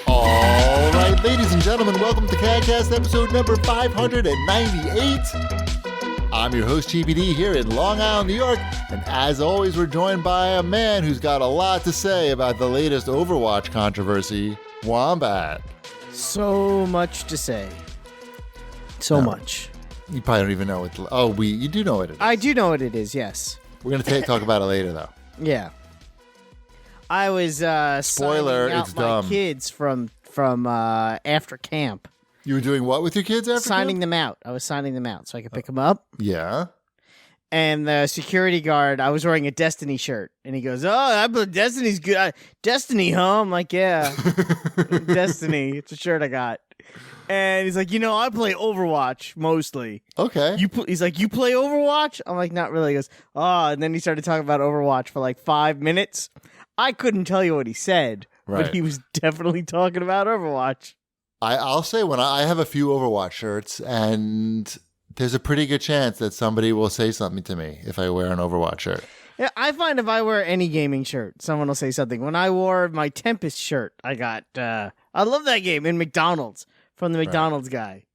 All right, ladies and gentlemen, welcome to CAGcast episode number 598. I'm your host, GBD, here in Long Island, New York, and as always, we're joined by a man who's got a lot to say about the latest Overwatch controversy, Wombat. So much to say. So much. You probably don't even know what. You do know what it is. I do know what it is. Yes. We're gonna talk about it later, though. Yeah. I was Spoiler, signing out it's my dumb. kids from after camp. You were doing what with your kids after Signing camp? them out. I was signing them out so I could pick them up. Yeah. And the security guard, I was wearing a Destiny shirt, and he goes, Destiny's good. Destiny, huh? I'm like, yeah, Destiny. It's a shirt I got. And he's like, I play Overwatch mostly. Okay. He's like, you play Overwatch? I'm like, not really. He goes, and then he started talking about Overwatch for like 5 minutes. I couldn't tell you what he said, Right. but he was definitely talking about Overwatch. I'll say when I have a few Overwatch shirts, and there's a pretty good chance that somebody will say something to me if I wear an Overwatch shirt. Yeah, I find if I wear any gaming shirt, someone will say something. When I wore my Tempest shirt, I got, I love that game in McDonald's from the McDonald's guy.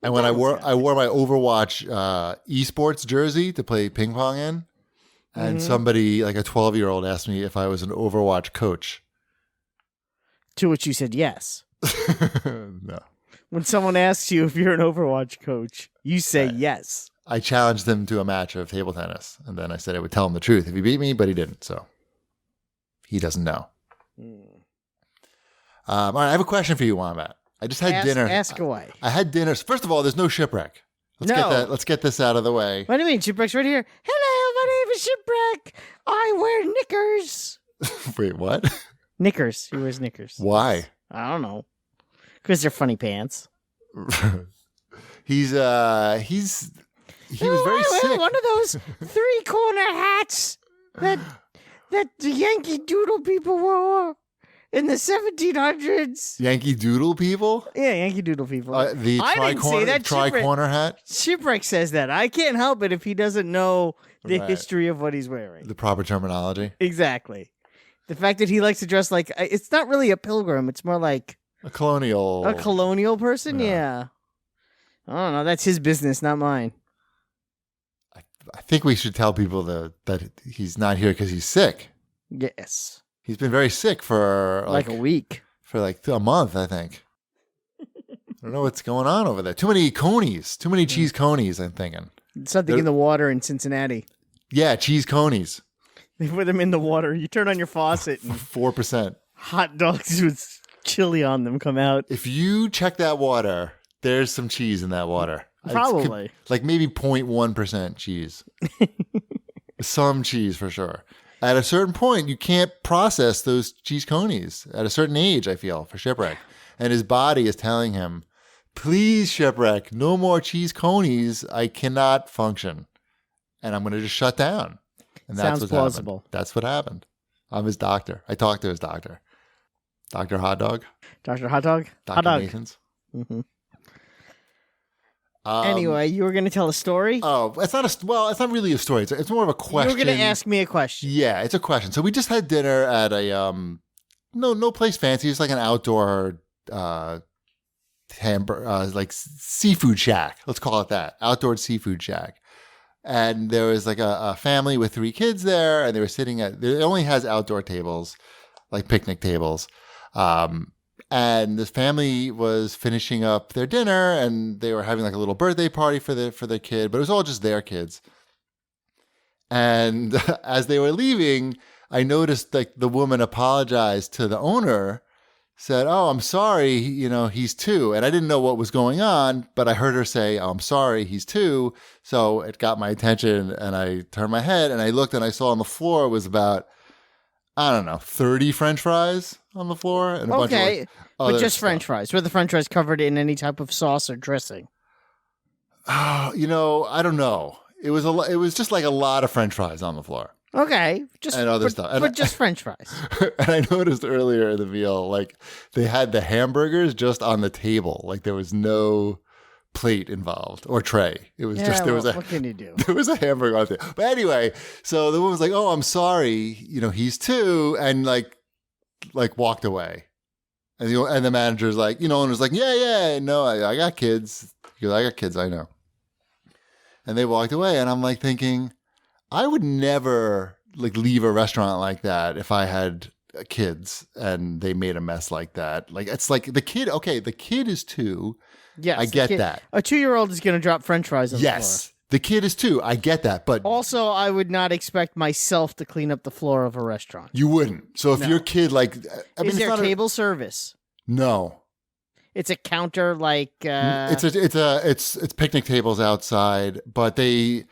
And when I wore my Overwatch esports jersey to play ping pong in, and somebody, like a 12-year-old, asked me if I was an Overwatch coach. To which you said yes. No. When someone asks you if you're an Overwatch coach, you say yes. I challenged him to a match of table tennis, and then I said I would tell him the truth if he beat me, but he didn't, so he doesn't know. All right, I have a question for you, Wombat. I just had dinner. Ask away. I had dinner. First of all, there's no shipwreck. Let's get this out of the way. What do you mean? Shipwreck's right here. Hello, my name is Shipwreck. I wear knickers. Wait, what? Knickers. He wears knickers. Why? I don't know. Because they're funny pants. He was very sick. One of those 3-corner hats that the Yankee Doodle people wore in the 1700s. Yankee Doodle people? Yeah, Yankee Doodle people. The I didn't say that. tri-corner hat? Shipwreck says that. I can't help it if he doesn't know the history of what he's wearing. The proper terminology? Exactly. The fact that he likes to dress like, it's not really a pilgrim. It's more like a colonial person. Yeah. I don't know. That's his business, not mine. I think we should tell people that he's not here because he's sick. Yes. He's been very sick for like a week. For like a month, I think. I don't know what's going on over there. Too many conies. Too many cheese conies, I'm thinking. Something in the water in Cincinnati. Yeah, cheese conies. They put them in the water. You turn on your faucet and 4%. hot dogs with chili on them come out. If you check that water, there's some cheese in that water. Probably. Like maybe 0.1% cheese. Some cheese for sure. At a certain point, you can't process those cheese conies. At a certain age, I feel, for Shipwreck. And his body is telling him, please, Shipwreck, no more cheese conies. I cannot function. And I'm going to just shut down. And that's Sounds plausible. Happened. That's what happened. I'm his doctor. I talked to his doctor. Dr. Hot Dog. Dr. Hot Dog? Dr. Hot Dog. Nathan's. Mm-hmm. Anyway, you were going to tell a story? Oh, it's not really a story. It's more of a question. You were going to ask me a question. Yeah, it's a question. So we just had dinner at a no place fancy. It's like an outdoor like seafood shack. Let's call it that. Outdoor seafood shack. And there was like a family with 3 kids there, and they were sitting it only has outdoor tables, like picnic tables. And this family was finishing up their dinner, and they were having like a little birthday party for their kid, but it was all just their kids. And as they were leaving, I noticed like the woman apologized to the owner, said, "Oh, I'm sorry, he's 2." And I didn't know what was going on, but I heard her say, "Oh, I'm sorry, he's 2." So it got my attention, and I turned my head and I looked, and I saw on the floor was about, I don't know, 30 French fries on the floor. And a bunch of like but just French fries. Were the French fries covered in any type of sauce or dressing? I don't know. It was just like a lot of French fries on the floor. Okay, and other stuff, but just French fries. And I noticed earlier in the meal, like they had the hamburgers just on the table, like there was no plate involved or tray. It was what can you do? There was a hamburger on there. But anyway, so the woman was like, "Oh, I'm sorry, he's 2," and like like walked away. And the manager's like, owner's like, yeah, no, I got kids. He goes, I got kids, I know. And they walked away, and I'm like thinking, I would never like leave a restaurant like that if I had kids and they made a mess like that. Like, it's like the kid is 2. Yes, I get that. A 2-year-old is going to drop French fries on the floor. Yes, the kid is 2. I get that, but also, I would not expect myself to clean up the floor of a restaurant. You wouldn't. So if your kid, like, is there table service? No. It's a counter, like it's picnic tables outside, but there's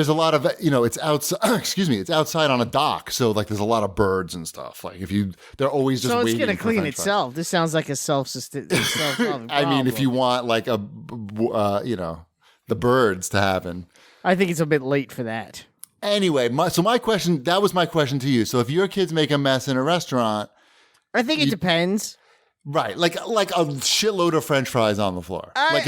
a lot of it's outside. Excuse me, it's outside on a dock, so like there's a lot of birds and stuff. Like they're always just waiting. So it's going to clean itself. This sounds like a self-solving I mean, if you want like the birds to happen. I think it's a bit late for that. Anyway, my question, that was my question to you. So if your kids make a mess in a restaurant, I think it depends. Right, like a shitload of French fries on the floor. Like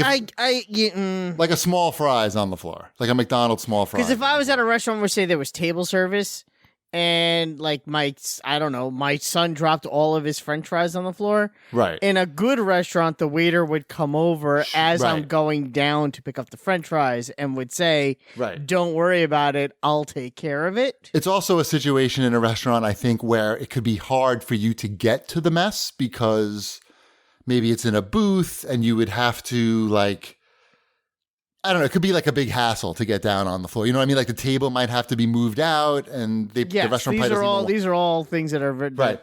a small fries on the floor, like a McDonald's small fries. Because if I was at a restaurant where, say, there was table service, and like my son dropped all of his French fries on the floor. Right. In a good restaurant, the waiter would come over as I'm going down to pick up the French fries and would say, "Right, don't worry about it. I'll take care of it." It's also a situation in a restaurant, I think, where it could be hard for you to get to the mess because maybe it's in a booth and you would have to I don't know. It could be like a big hassle to get down on the floor. You know what I mean? Like the table might have to be moved out, and the restaurant probably doesn't these are all things that are right.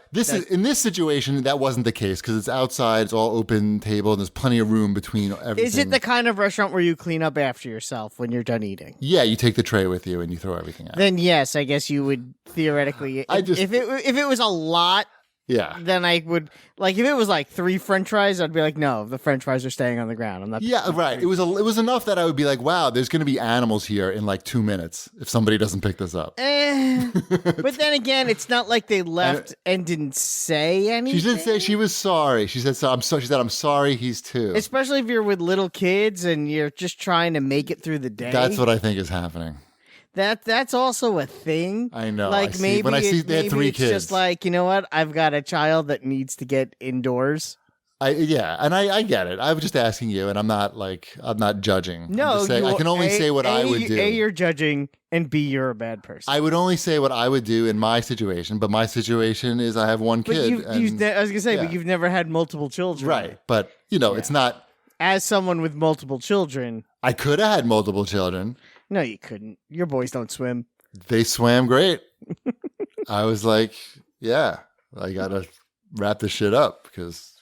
In this situation, that wasn't the case because it's outside. It's all open table, and there's plenty of room between everything. Is it the kind of restaurant where you clean up after yourself when you're done eating? Yeah, you take the tray with you and you throw everything out. Then yes, I guess you would theoretically. If it was a lot. Yeah. Then I would, like, if it was like 3 French fries, I'd be like, no, the French fries are staying on the ground. I'm not. Yeah, right. It was enough that I would be like, wow, there's going to be animals here in like 2 minutes if somebody doesn't pick this up. But then again, it's not like they left and didn't say anything. She didn't say she was sorry. She said, I'm sorry he's 2. Especially if you're with little kids and you're just trying to make it through the day. That's what I think is happening. That's also a thing. I know. Like maybe when I see they had 3 kids, just like, you know what? I've got a child that needs to get indoors. I get it. I was just asking you, and I'm not judging. No, I can only say what I would do. A, you're judging, and B, you're a bad person. I would only say what I would do in my situation, but my situation is I have 1 kid. I was gonna say, but you've never had multiple children, right? But it's not. As someone with multiple children, I could have had multiple children. No, you couldn't. Your boys don't swim. They swam great. I was like, yeah, I gotta wrap this shit up because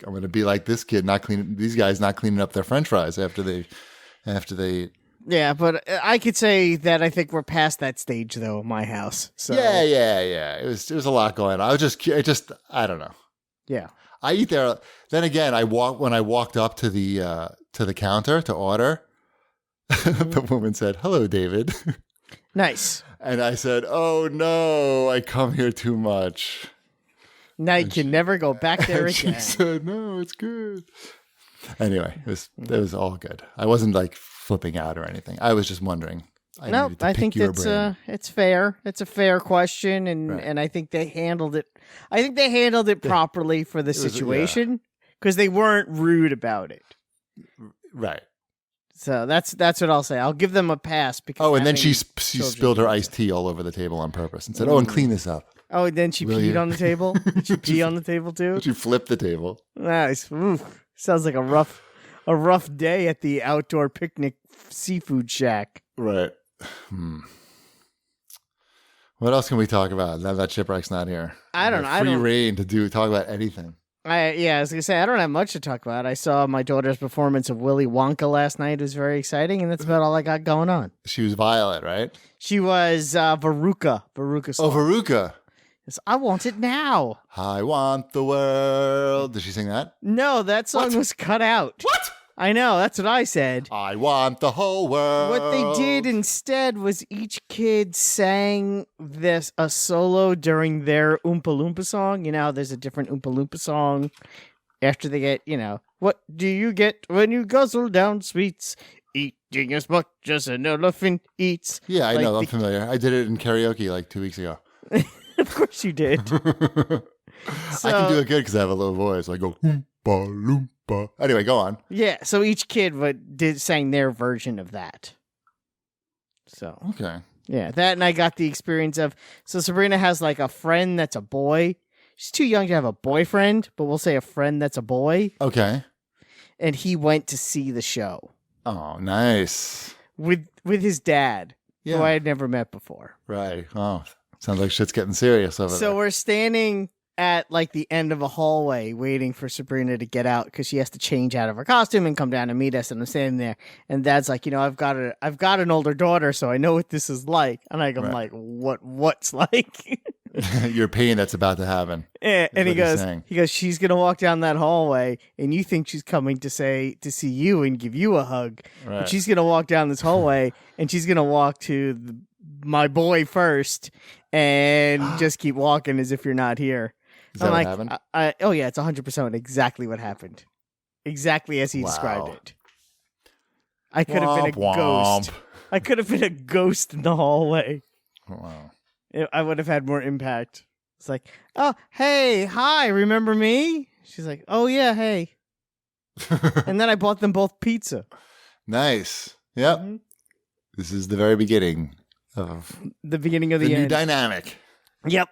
I'm gonna be like this kid, these guys not cleaning up their French fries after they. Yeah, but I could say that I think we're past that stage though. In my house. So yeah. It was a lot going on. I don't know. Yeah, I eat there. Then again, when I walked up to the counter to order. The woman said, "Hello, David." Nice. And I said, "Oh no, I come here too much. Now you can never go back there again." She said, "No, it's good." Anyway, it was all good. I wasn't like flipping out or anything. I was just wondering. I think it's fair. It's a fair question, and I think they handled it. I think they handled it properly for the situation because they weren't rude about it. Right. So that's what I'll say. I'll give them a pass because. Oh, and then she spilled her iced tea all over the table on purpose and said, "Oh, and clean this up." Oh, and then she peed on the table. Did she pee on the table too? She flipped the table. Nice. Oof. Sounds like a rough day at the outdoor picnic seafood shack. Right. What else can we talk about now that Shipwreck's not here? I don't know. Free reign to talk about anything. I was gonna say I don't have much to talk about. I saw my daughter's performance of Willy Wonka last night. It was very exciting, and that's about all I got going on. She was Violet, right? She was Veruca. Veruca. Oh, Veruca. Yes, I want it now. I want the world. Did she sing that? No, that song was cut out. What? I know, that's what I said. I want the whole world. What they did instead was each kid sang a solo during their Oompa Loompa song. You know, there's a different Oompa Loompa song after they get, what do you get when you guzzle down sweets? Eating as much as an elephant eats. Yeah, I know. I'm familiar. I did it in karaoke like 2 weeks ago. Of course you did. So, I can do it good because I have a low voice. I go Oompa Loompa. Anyway, go on. Yeah, so each kid sang their version of that. So Okay. yeah, that, and I got the experience of. So Sabrina has like a friend that's a boy. She's too young to have a boyfriend, but we'll say a friend that's a boy. Okay. And he went to see the show Oh, nice. with his dad, who I had never met before. Right. Oh, sounds like shit's getting serious over there. So we're standing at like the end of a hallway waiting for Sabrina to get out because she has to change out of her costume and come down and meet us. And I'm standing there, and Dad's like, I've got an older daughter, so I know what this is like. And I'm like, what's like? Your pain that's about to happen. And he goes, she's gonna walk down that hallway, and you think she's coming to see you and give you a hug, Right. but she's gonna walk down this hallway, and she's gonna walk to my boy first, and just keep walking as if you're not here. Is that what happened? Oh yeah, it's 100% exactly what happened, exactly as he described it. I could have been a ghost. I could have been a ghost in the hallway. Wow. I would have had more impact. It's like, oh, hey, hi, remember me? She's like, oh, yeah, hey. And then I bought them both pizza. Nice. Yep. Mm-hmm. This is the very beginning of the beginning of the new end. dynamic. Yep.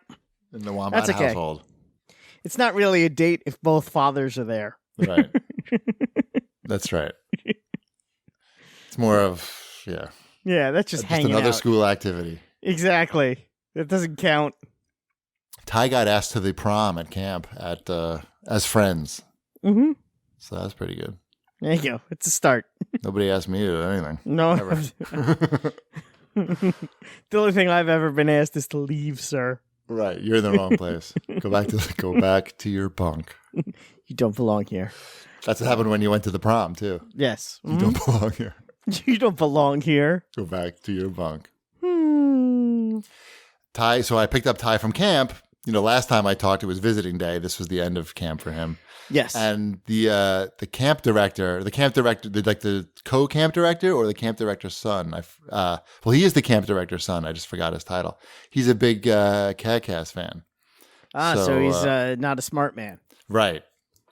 In the Wombat household. It's not really a date if both fathers are there. Right. That's right. It's more of, yeah. Yeah, that's just hanging another out. School activity. Exactly. That doesn't count. Ty got asked to the prom at camp as friends. Mm-hmm. So that's pretty good. There you go. It's a start. Nobody asked me to do anything. No. The only thing I've ever been asked is to leave, sir. Right. You're in the wrong place. Go back to your bunk. You don't belong here. That's what happened when you went to the prom, too. Yes. You don't belong here. You don't belong here. Go back to your bunk. Ty, so I picked up Ty from camp. Last time I talked, it was visiting day. This was the end of camp for him. Yes. And the camp director, the co-camp director or the camp director's son. He is the camp director's son. I just forgot his title. He's a big CAGcast fan. So he's not a smart man. Right.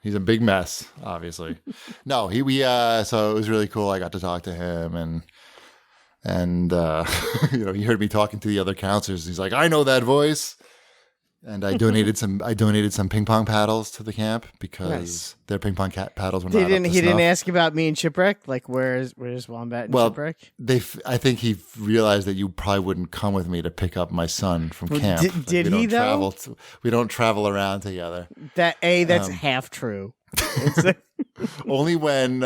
He's a big mess, obviously. No, so it was really cool. I got to talk to him and he heard me talking to the other counselors. He's like, I know that voice. And I donated some ping pong paddles to the camp because their ping pong paddles were not up to snuff. He didn't ask about me and Shipwreck? Like, where's Wombat and Shipwreck? I think he realized that you probably wouldn't come with me to pick up my son from camp. Did he, though? We don't travel around together. That's half true. Only when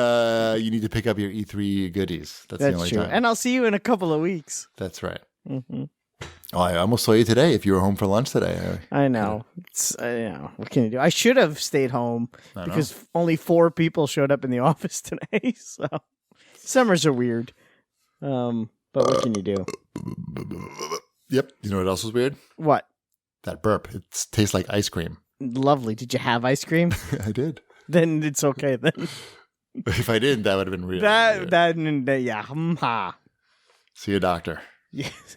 you need to pick up your E3 goodies. That's the only true. time. And I'll see you in a couple of weeks. That's right. Mm-hmm. Oh, I almost saw you today. If you were home for lunch today, I know. What can you do? I should have stayed home because only 4 people showed up in the office today. So summers are weird. But what can you do? Yep. You know what else was weird? What? That burp. It tastes like ice cream. Lovely. Did you have ice cream? I did. Then it's okay. Then if I didn't, that would have been real. Yeah. See a doctor. Yes.